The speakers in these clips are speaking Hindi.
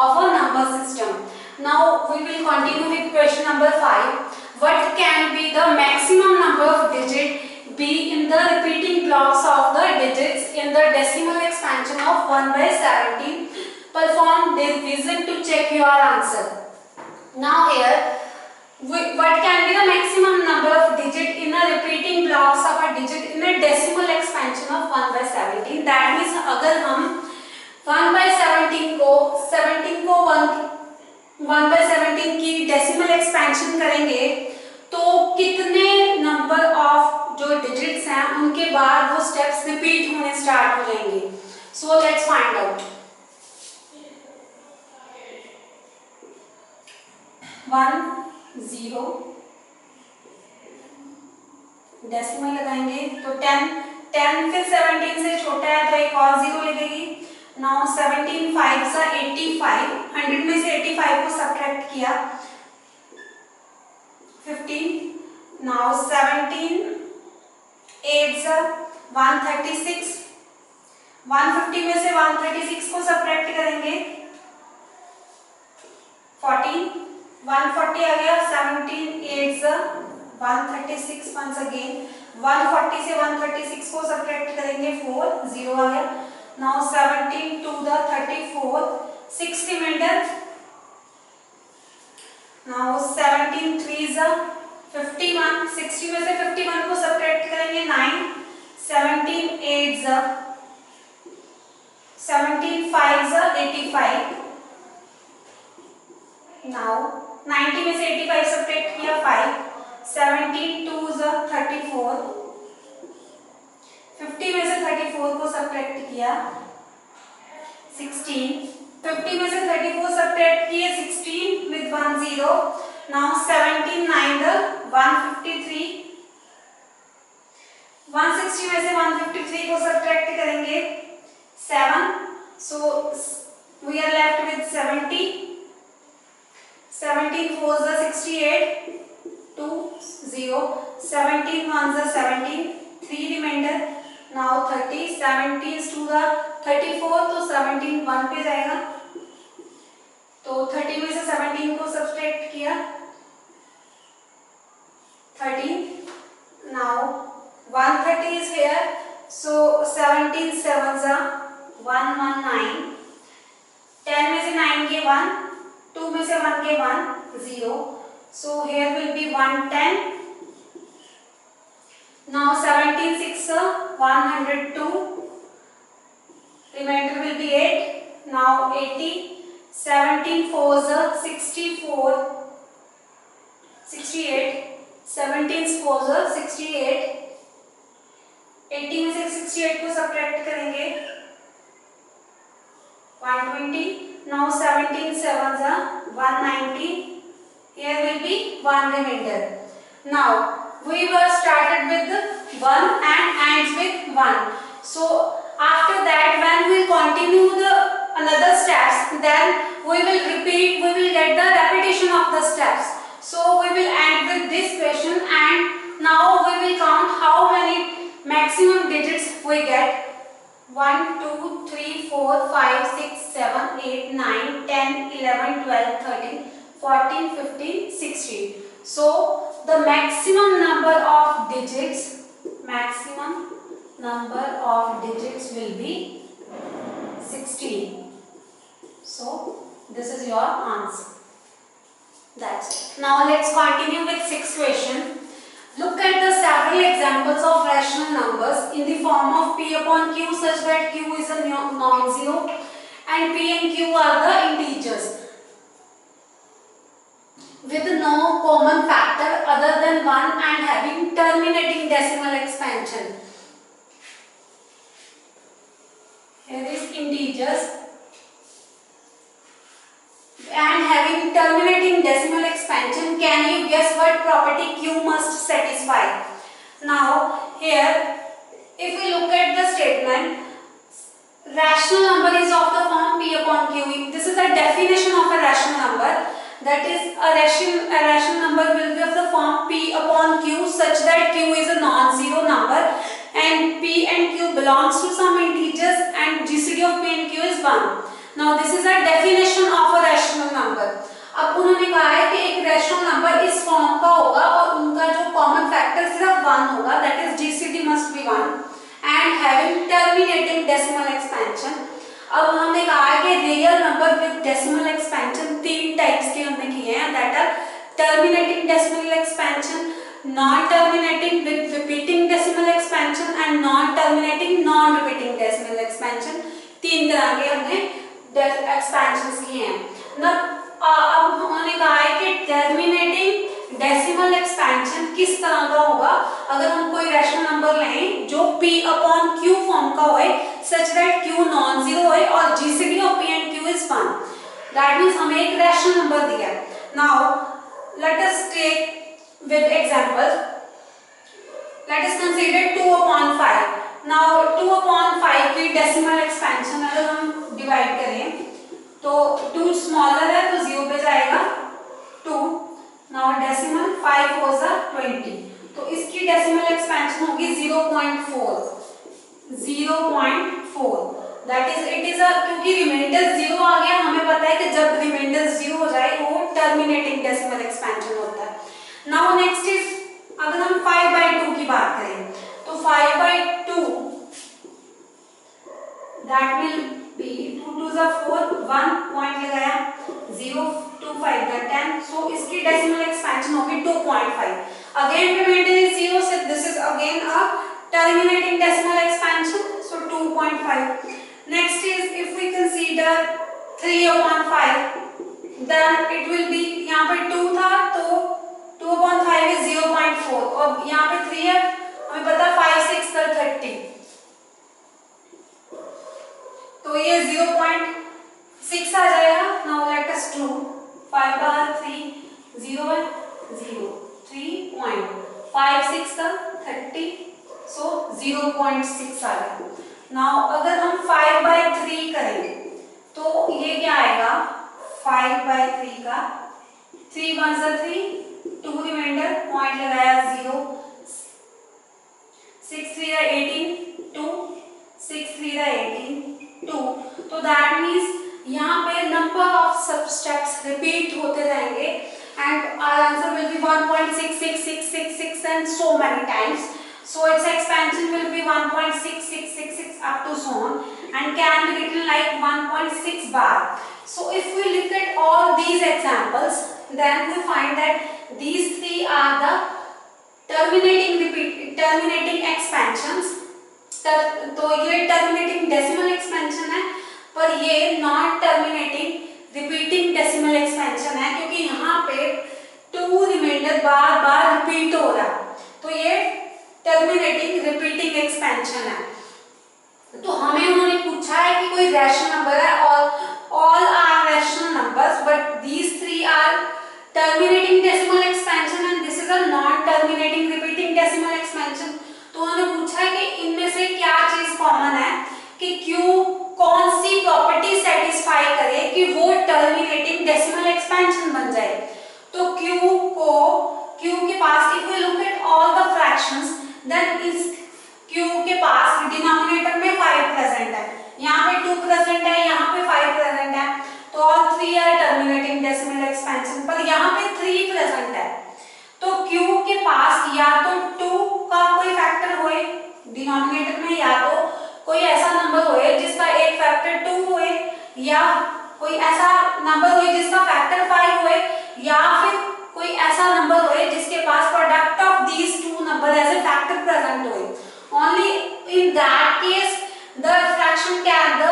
of a number system. Now we will continue with question number 5. What can be the maximum number of digits be in the repeating blocks of the digits in the decimal expansion of 1/17? Perform division to check your answer. Now here, what can be the maximum number of digit in a repeating blocks of a digit in a decimal expansion of 1/17? That means अगर हम 1/17 को 1/17 की डेसिमल एक्सपेंशन करेंगे तो कितने नंबर ऑफ जो डिजिट्स हैं उनके बाद वो स्टेप्स रिपीट होने स्टार्ट हो जाएंगे. So let's find out. 1 0 decimal लगाएंगे तो 10 फिर 17 से छोटा है तो एक और 0 लगेगी. नाउ 17 5 सा 85, 100 में से 85 को सब्ट्रैक्ट किया 15. नाउ 17 8 सा 136, 150 में से 136 को सब्ट्रैक्ट करेंगे 14, 140 आ गया. 17 8 सा 136 once again. 140 से 136 को सब्ट्रैक्ट करेंगे 4, 0 आ गया. Now 17 to the 34, 6 remainder. Now 17 3 is 51, 60 में से 51 को सब्ट्रैक्ट करेंगे 9. 17 8 is 17 5 is 85. Now 90 में से 85 सब्ट्रैक्ट किया 5. 17 2 is 34. 50 में से 34 को सब्ट्रैक्ट किया 16. 50 में से 34 सब्ट्रैक्ट किए 16 with 1 0. Now 17 9 the 153. 160 में से 153 को सब्ट्रैक्ट करेंगे 7. So we are left with 70. 17 4 is 68. 2 0. 17 1 is 17. 3 remainder. Now 30. 70 to the 34 तो 17 1 पे जाएगा तो 30 में से 17 को सब्ट्रैक्ट किया 13. Now 130 is here, so 17 7s are 119. 10 में से 9 के 1, 2 में से 1 के 1 0. So here will be 110. Now 17 6 102. Remainder will be 8. Now 80. 17 4 64. 68. 17 4 68. 80 में से 68 को सब्ट्रैक्ट करेंगे 120. Now 17 7 190. Here will be 1 remainder. Now we were started with 1 and ends with 1. So after that when we continue the another steps, then we will repeat, we will get the repetition of the steps. So we will end with this question and now we will count how many maximum digits we get. 1 2 3 4 5 6 7 8 9 10 11 12 13 14 15 16. So the maximum number of digits will be 16. So this is your answer. That's it. Now let's continue with 6th question. Look at the several examples of rational numbers in the form of p upon q such that q is a non-zero and p and q are the integers with no common factor other than 1 and having terminating decimal expansion. Here is integers and having terminating decimal expansion. Can you guess what property q must satisfy? Now here if we look at the statement, rational number is of the form p upon q. This is the definition of a rational number. That is a rational number will be of the form p upon q such that q is a non-zero number and p and q belongs to some integers and GCD of p and q is 1. Now this is a definition of a rational number. अब उन्होंने कहा है कि एक रैशनल नंबर इस फॉर्म का होगा और उनका जो कॉमन फैक्टर सिर्फ 1 होगा, that is GCD must be 1 and having terminating decimal expansion. अब हमने कहा है कि real number with decimal expansion 3 types के हमने किए हैं, that are terminating decimal expansion, non terminating with repeating decimal expansion and non terminating non repeating decimal expansion. 3 तरह के हमने एक्सपेंशंस किए हैं। अब उन्होंने कहा है कि टर्मिनेटिंग डेसिमल एक्सपेंशन किस तरह का होगा, अगर हम कोई रैशनल नंबर लें जो p अपॉन q फॉर्म का होए such that q non zero होए और GCD of p and q is 1, that means हमें एक रैशनल नंबर दिया है। Now let us take with example, let us consider 2 upon 5। Now 2 upon 5 की डेसिमल एक्सपेंशन अगर हम डिवाइड करें तो 2 स्मॉलर है तो 0 पे जाएगा 2। नाउ डेसिमल 5 4 जा 20, तो इसकी डेसिमल एक्सपेंशन होगी 0.4, that is it is a, क्योंकि रिमाइंडर 0 आ गया, हमें पता है कि जब रिमाइंडर 0 हो जाए वो टर्मिनेटिंग डेसिमल एक्सपेंशन होता है। नाउ नेक्स्ट इज अगर हम 5/2 की बात करें तो 5/2 दैट विल बी 2 2 जा 4, 1 पॉइंट लगाया 0 2 5 दैट 10, सो इसकी डेसिमल एक्सपेंशन होगी 2.5। Again remainder is 0, so this is again a terminating decimal expansion, so 2.5. next is if we consider 3 upon 5, then it will be, यहाँ पे 2 था तो 2 upon 5 is 0.4 और यहाँ पे 3 है, हमें पता 5 6 का 30, तो ये 0.6 आ जाएगा। नाउ लेट अस डू 5 बार 3 0 है 0 3.5 6 का 30, सो 0.6 आ गया। नाउ अगर हम 5/3 करें तो ये क्या आएगा, 5/3 का 3 1 जा 3 2 रिमाइंडर पॉइंट लगाया 0 6 3 जा 18 2 6 3 जा 18 2, तो दैट मींस यहाँ पे number of sub steps repeat होते जाएंगे and our answer will be 1.66666 and so many times, so its expansion will be 1.6666 up to so on and can be written like 1.6 bar. So if we look at all these examples, then we find that these 3 are the terminating expansions. तो ये टर्मिनेटिंग डेसिमल एक्सपेंशन है, पर ये non terminating repeating decimal expansion है, क्योंकि यहाँ पे 2 रिमाइंडर बार बार रिपीट हो रहा, तो ये टर्मिनेटिंग रिपीटिंग एक्सपेंशन है। तो हमें उन्होंने पूछा है कि कोई रैशनल नंबर है और all are rational numbers but these 3 are terminating decimal expansion and this is a non terminating repeating decimal expansion. तो उन्होंने पूछा है कि इनमें से क्या चीज कॉमन है, कि Q कौन सी प्रॉपर्टी सेटिस्फाई करे कि वो टर्मिनेटिंग डेसिमल एक्सपेंशन बन जाए। तो Q के पास if we look at all the fractions then इस Q के पास डिनोमिनेटर में 5 प्रेजेंट है, यहाँ पे 2 प्रेजेंट है, यहाँ पे 5 प्रेजेंट है, तो all 3 are terminating decimal expansion, पर यहाँ पे 3 प्रेजेंट है, तो Q के पास या तो 2 का कोई फैक्टर होए डिनोमिनेटर में, या तो कोई ऐसा नंबर होए जिसका एक फैक्टर 2 होए, या कोई ऐसा नंबर होए जिसका फैक्टर 5 होए, या फिर कोई ऐसा नंबर होए जिसके पास product of these 2 number as a factor present होए। Only in that case the fraction can the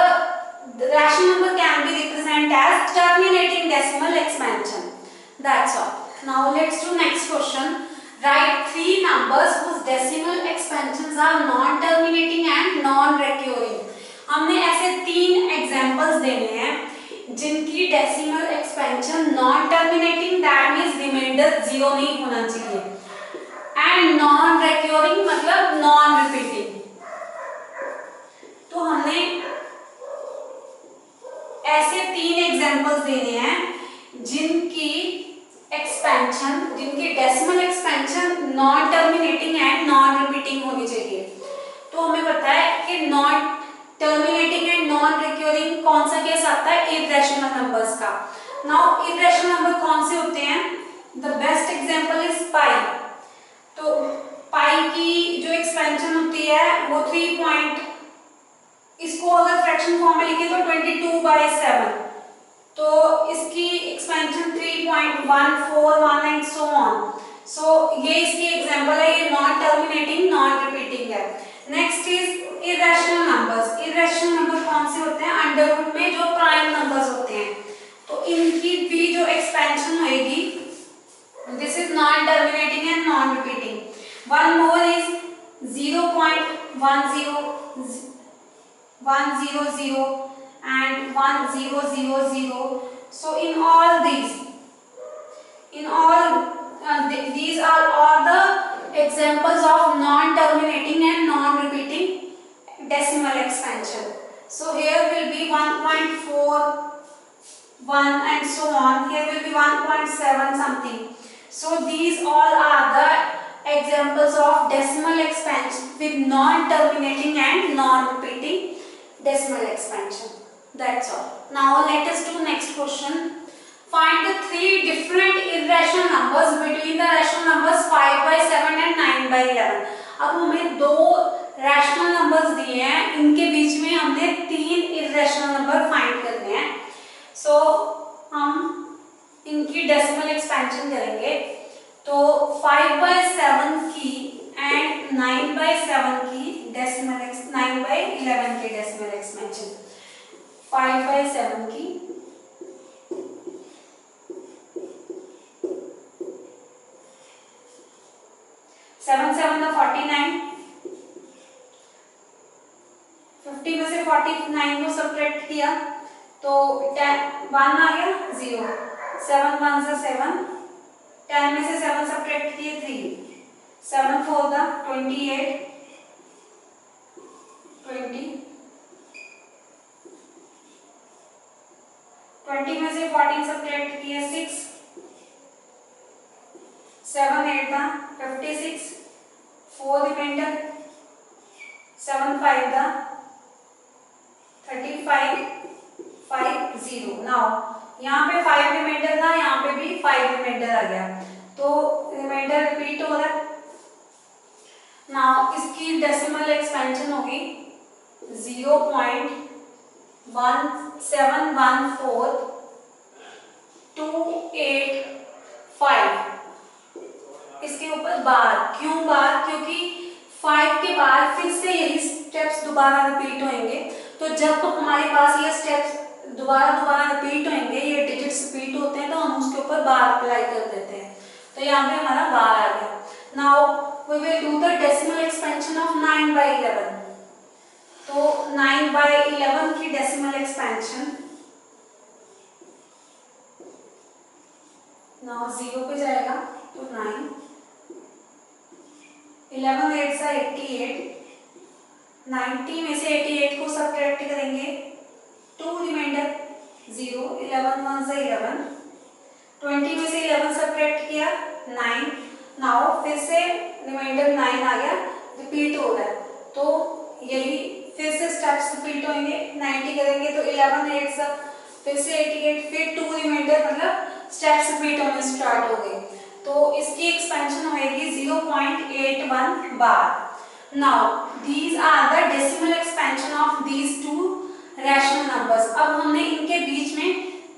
rational number can be represent as terminating decimal expansion. That's all. Now let's do next question. Write 3 numbers whose decimal expansions are non-terminating and non-recurring. हमने ऐसे 3 examples देने हैं जिनकी decimal expansion non-terminating, that means remainder 0 नहीं होना चाहिए, and non-recurring मतलब non-repeating। तो हमने ऐसे 3 examples देने हैं जिनकी एक्सपेंशन, जिनकी decimal expansion non terminating and non repeating होनी चाहिए। तो हमें पता है कि non terminating and non recurring कौन सा केस आता है, इरेशनल नंबर्स का। नाउ इरेशनल नंबर कौन से होते हैं? The best example is pi. तो पाई की जो एक्सपेंशन होती है वो 3 पॉइंट, इसको अगर फ्रैक्शन फॉर्म में लिखें तो 22/7, तो इसकी एक्सपेंशन 3.14 एंड सो ऑन। सो ये इसकी एग्जांपल है, ये नॉन टर्मिनेटिंग नॉन रिपीटिंग है। Next is irrational numbers. Irrational number कौन से होते हैं? अंडर रूट में जो प्राइम नंबर्स होते हैं, तो इनकी भी जो एक्सपेंशन होएगी, this is non terminating and non repeating. One more is 0.10 100 and 1000. So in all these are all the examples of non-terminating and non-repeating decimal expansion. So here will be 1.4 1 and so on. Here will be 1.7 something. So these all are the examples of decimal expansion with non-terminating and non-repeating decimal expansion. That's all. Now let us do next question. Find the three different irrational numbers between the rational numbers 5/7 and 9/11. अब हमें दो रैशनल नंबर्स दिए हैं, इनके बीच में हमने तीन इरेशनल नंबर फाइंड करने हैं। सो हम इनकी डेसिमल एक्सपेंशन करेंगे। तो 5/7 की एंड 9/7 की डेसिमल 9/11 की डेसिमल एक्सपेंशन। 5/7 की 7 7 का 49, 50 में से 49 को सब्ट्रैक्ट किया तो 1 आ गया 0, 7 1 से 7, 10 में से 7 सब्ट्रैक्ट किए 3, 7 4 का 28, 20 में से 14 सब्ट्रैक्ट किए 6, 7 8 का 56, 4 रिमाइंडर, 7 5 का 35, 5 0। नाउ यहाँ पे 5 रिमाइंडर था, यहाँ पे भी 5 रिमाइंडर आ गया, तो रिमाइंडर रिपीट हो रहा है। नाउ इसकी डेसिमल एक्सपेंशन होगी 0.171428 इसके ऊपर बार। क्यों बार? क्योंकि 5 के बाद फिर से यही स्टेप्स दोबारा रिपीट होंगे, तो जब हमारे पास ये स्टेप्स दोबारा रिपीट होंगे, ये डिजिट्स रिपीट होते हैं, तो हम उसके ऊपर बार अप्लाई कर देते हैं। तो यहाँ पे हमारा बार आ गया। Now we will do the decimal expansion of 9/11। तो 9/11 की डेसिमल एक्सपेंशन, नाउ 0 पे जाएगा तो 9, 11 8 से 88, 90 में से 88 को सब्ट्रैक्ट करेंगे 2 रिमाइंडर 0, 11 1 से 11, 20 में से 11 सब्ट्रैक्ट किया 9, नाउ फिर से रिमाइंडर 9 आ गया, रिपीट हो रहा है, तो यही फिर से स्टेप्स रिपीट होंगे। 90 करेंगे तो 11 8 से फिर से 88, फिर 2 रिमाइंडर, मतलब स्टेप्स रिपीट होने स्टार्ट हो गए, तो इसकी एक्सपेंशन होगी 0.81 bar. Now these are the decimal expansion of these two rational numbers. अब हमने इनके बीच में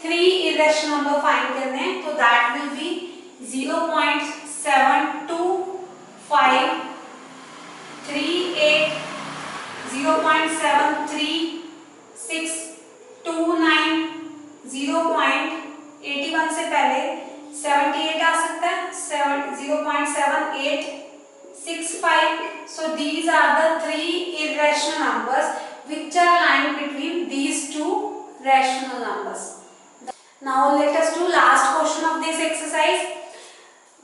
3 इरेशनल नंबर फाइंड करने हैं, तो दैट विल बी 0.72538, 0.73629, 0.81 से पहले 78 आ सकता है, 0.7865। So these are the 3 irrational numbers which are lying between these two rational numbers. Now let us do last question of this exercise.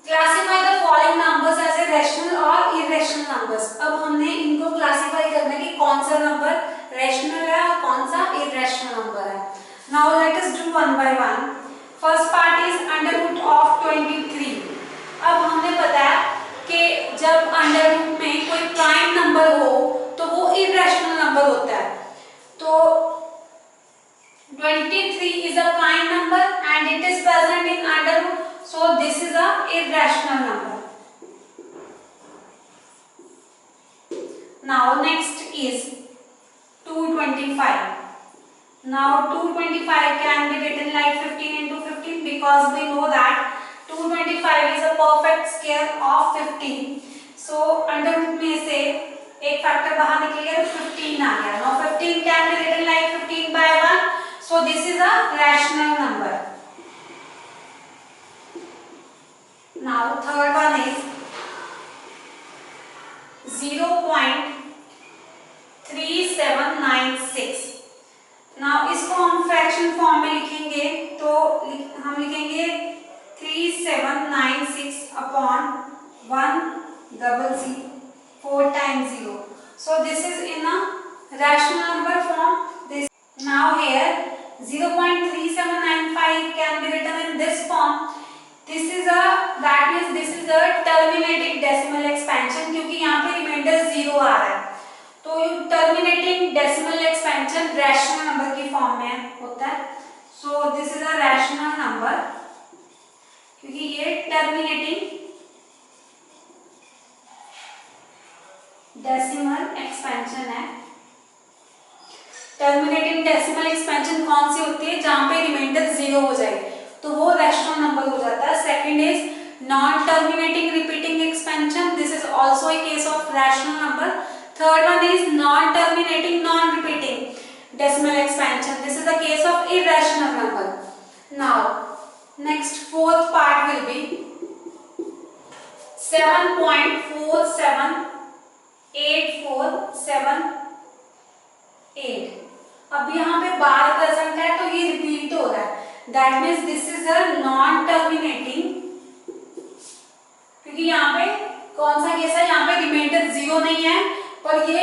Classify the following numbers as a rational or irrational numbers. अब हमने इनको क्लासीफाई करना है कि कौन सा नंबर रैशनल है और कौन सा इरेशनल नंबर है। Now let us do one by one. First part is under root of 23. अब हमने बताया कि जब अंडर रूट में कोई प्राइम नंबर हो तो वो इरेशनल नंबर होता है। तो 23 irrational number. Now next is 225. Now 225 can be written like 15 into 15 because we know that 225 is a perfect square of 15. So under root में से एक फैक्टर बाहर निकल गया तो 15 आ गया. Now 15 can be written like 15 by 1. So this is a rational number. Now third one is 0.3796. Now इसको हम फ्रैक्शन फॉर्म में लिखेंगे तो हम लिखेंगे 3796 upon 100 4 times 0. So this is in a rational number form. This now here 0.3795 can be written in this form. This is a that means this is a terminating decimal expansion क्योंकि यहाँ पे रिमाइंडर 0 आ रहा है. तो terminating decimal expansion rational number की फॉर्म में होता है. So this is a rational number क्योंकि ये टर्मिनेटिंग डेसिमल एक्सपेंशन है. टर्मिनेटिंग डेसिमल एक्सपेंशन कौन सी होती है? जहां पे रिमाइंडर 0 हो जाए तो वो रैशनल नंबर हो जाता है. Second is non terminating repeating expansion. This is also a case of rational number. Third one is non-terminating, non-repeating decimal expansion. This is the case of irrational number. Now, next fourth part will be 7.478478. अब यहाँ पे बार प्रेजेंट है तो ये रिपीट हो रहा है. That means this is a non-terminating. क्योंकि यहाँ पे कौन सा केस है? यहाँ पे रिमाइंडर 0 नहीं है पर ये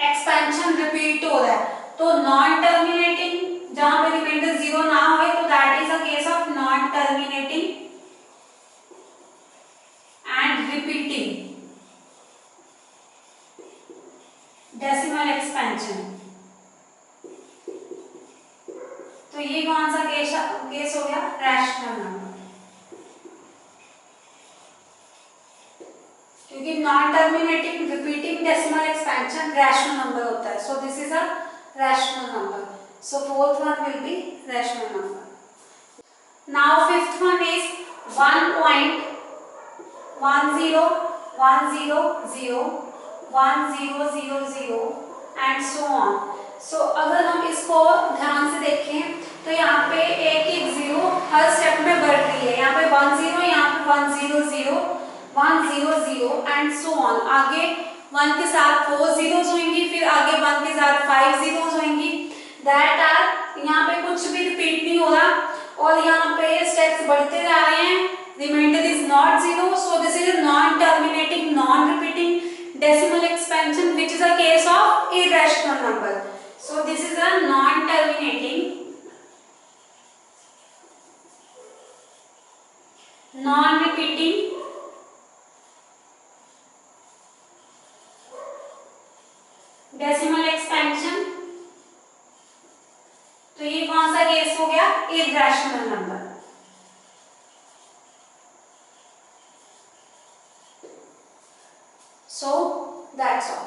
एक्सपेंशन रिपीट हो रहा है. तो नॉन टर्मिनेटिंग जहां पे रिमाइंडर 0 ना हो तो that is a case of non terminating and repeating decimal expansion. तो ये कौन सा केस हो गया? Rational number. क्योंकि non terminating repeating decimal expansion rational number होता है. So this is a rational number. So fourth one will be rational number. Now fifth one is 1.10100100 and so on. So अगर हम इसको ध्यान से देखें तो यहाँ पे एक एक जीरो हर स्टेप में बढ़ रही है. यहाँ पे 10, यहाँ पे 100 100 एंड सो ऑन. आगे 1 के साथ 4 zeros होंगी, फिर आगे 1 के साथ 5 zeros होंगी. दैट आर यहाँ पे कुछ भी रिपीट नहीं हो रहा और यहाँ पे स्टेप्स बढ़ते जा रहे हैं. Remainder is not 0. So this is non terminating non repeating decimal expansion which is a case of irrational number. So this is a non terminating non repeating decimal expansion. तो ये कौन सा केस हो गया? Irrational number. So that's all.